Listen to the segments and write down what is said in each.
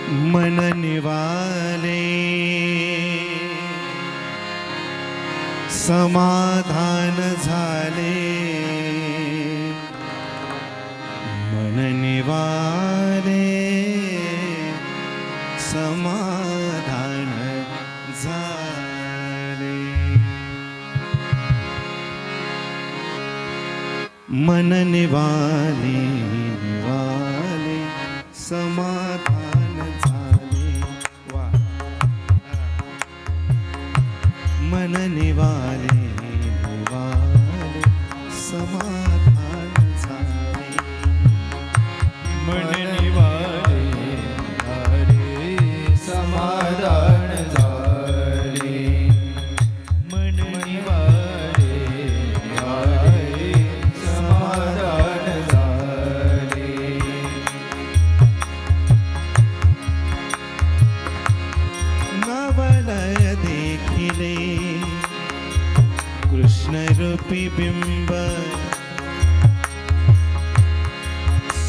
मन निवाले समाधान झाले, मन निवाले समाधान झाले, मन निवाले निवाले समाधान झाले, वा मन निवाले निवाले समाधान झाले, मन निवाले निवाले समाधान झाले, मन निवाले निवाले समाधान झाले. नवलय देखिले कृष्णरूपी बिंब,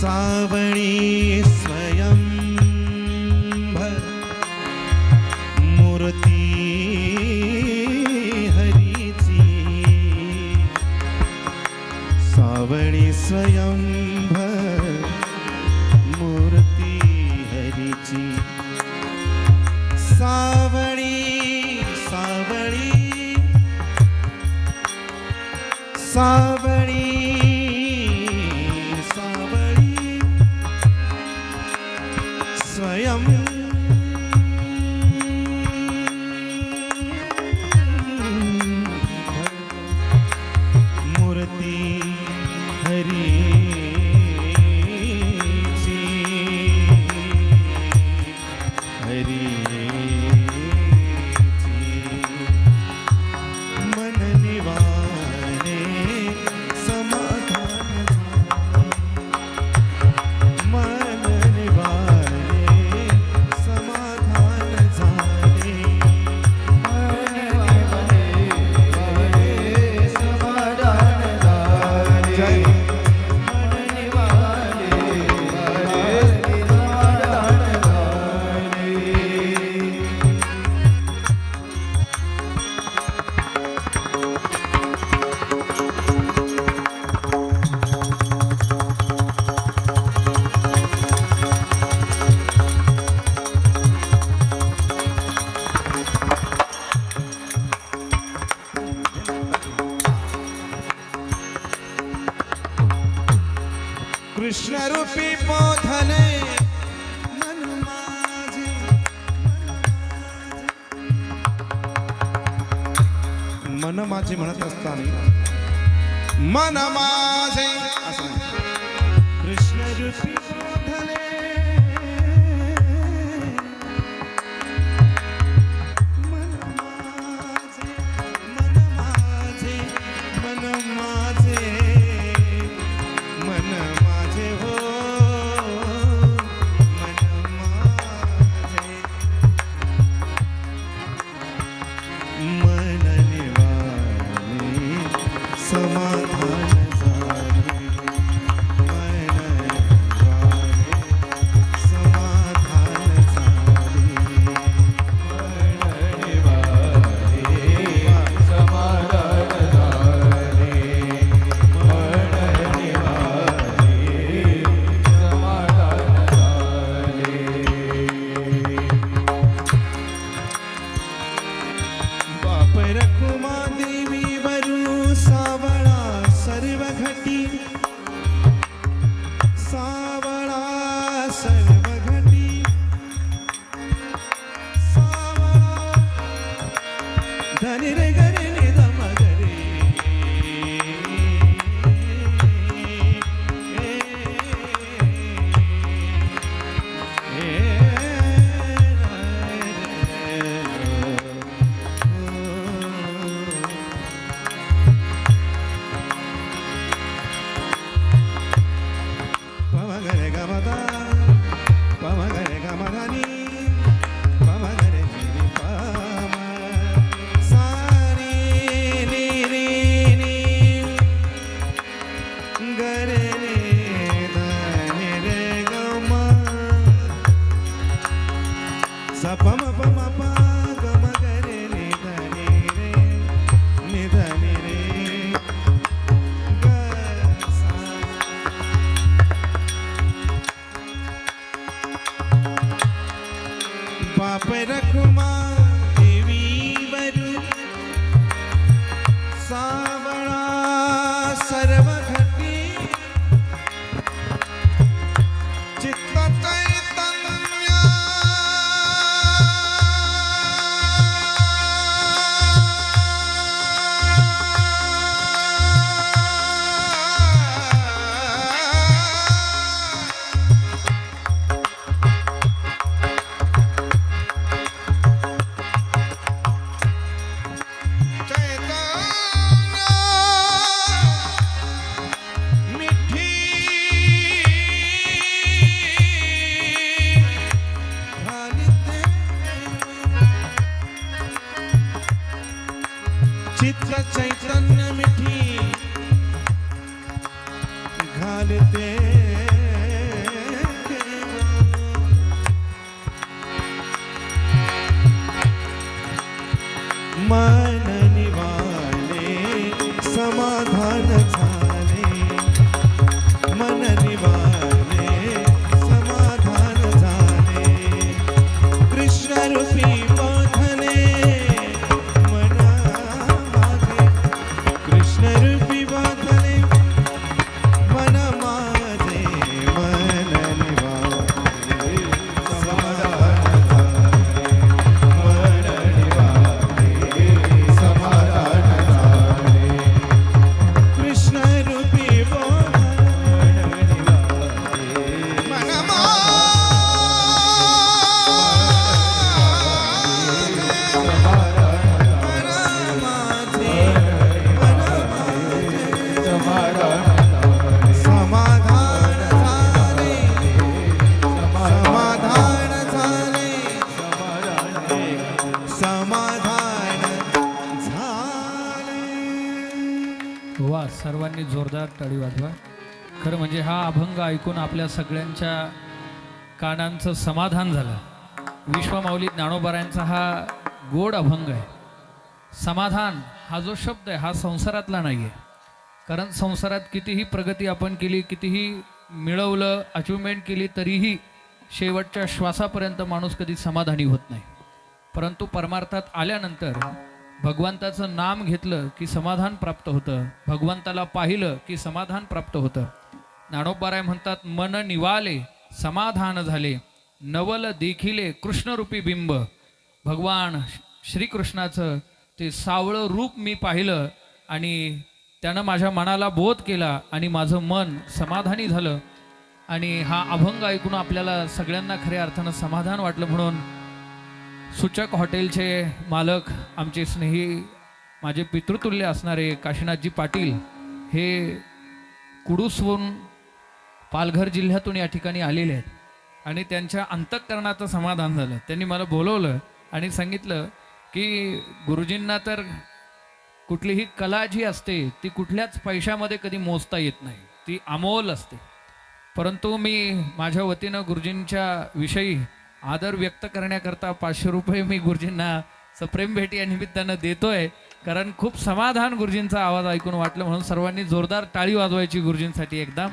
सावळी स्वयंभर मूर्ती हरीची, सावळी स्वयंभर मूर्ती हरीची, सावळी सावळी सावळी सावळी स्वयं मूर्ती हरीची, हरीची, मन निवाले समाधान झाले, मन निवाले समाधान झाले, मन निवाले समाधान झाले, मन निवाले समाधान झाले. कृष्णरूपी पोथले मन माझे, मन माझे म्हणत असताना मन माझे असं नाही. कृष्णरूपी पोथले मन माझे, मन माझे, मन माझे, मन माझे हो, मन माझे, मन निवाले समाधान झाले, मन निवाले समाधान झाले, मन निवाले समाधान झाले, मन निवाले समाधान झाले. बाप रखुमा देवी वरू सावळा सर्व घटी, सावळा सर्व घटी, सावळा धनी रे गरे नि दम गरे, पमगरे गमदा पमगरे गमदानी पमगरे नि पम सारी नि रे नि गरे नि ध नि रे गम रखुमा देवी वरु सावळा सर्व घटी चित्त चैतन्य चित्त चैतन्य मिठी घालते मन निवाले समाधान झाले मन निवाले समाधान झाले कृष्ण रूपी बोधने मना माझे कृष्ण रूपी बोधने मन माझे मन निवाले समाधान झाले मन निवाले समाधान झाले कृष्ण रूपी बोधने मन समाधान झाले समाधान झाले समाधान झाले. वा, सर्वांनी जोरदार टाळी वाजवा. खरं म्हणजे हा अभंग ऐकून आपल्या सगळ्यांच्या कानांचं समाधान झालं. विश्वमाऊली ज्ञानोबारायांचा हा गोड अभंग आहे. समाधान हा जो शब्द आहे हा संसारातला नाही आहे. कारण संसारात कितीही प्रगती आपण केली, कितीही मिळवलं, अचिव्हमेंट केली, तरीही शेवटच्या श्वासापर्यंत माणूस कधी समाधानी होत नाही. परंतु परमार्थात आल्यानंतर भगवंताचं नाम घेतलं की समाधान प्राप्त होतं, भगवंताला पाहिलं की समाधान प्राप्त होतं. ज्ञानोबाराय म्हणतात, मन निवाले समाधान झाले, नवल देखिले कृष्णरूपी बिंब. भगवान श्रीकृष्णाचं ते सावळं रूप मी पाहिलं आणि त्यानं माझ्या मनाला बोध केला आणि माझं मन समाधानी झालं. आणि हा अभंग ऐकून आपल्याला सगळ्यांना खऱ्या अर्थानं समाधान वाटलं. म्हणून सूचक हॉटेलचे मालक, आमचे स्नेही, माझे पितृतुल्य असणारे काशीनाथजी पाटील हे कुडूसहून पालघर जिल्ह्यातून या ठिकाणी आलेले आहेत आणि त्यांच्या अंतःकरणाचं समाधान झालं. त्यांनी मला बोलवलं आणि सांगितलं की गुरुजींना तर कुठलीही कला जी असते ती कुठल्याच पैशामध्ये कधी मोजता येत नाही, ती अमोल असते. परंतु मी माझ्या वतीनं गुरुजींच्या विषयी आदर व्यक्त करण्याकरता 500 रुपये मी गुरुजींना सप्रेम भेट या निमित्तानं देतोय. कारण खूप समाधान गुरुजींचा आवाज ऐकून वाटलं. म्हणून सर्वांनी जोरदार टाळी वाजवायची गुरुजींसाठी एकदा.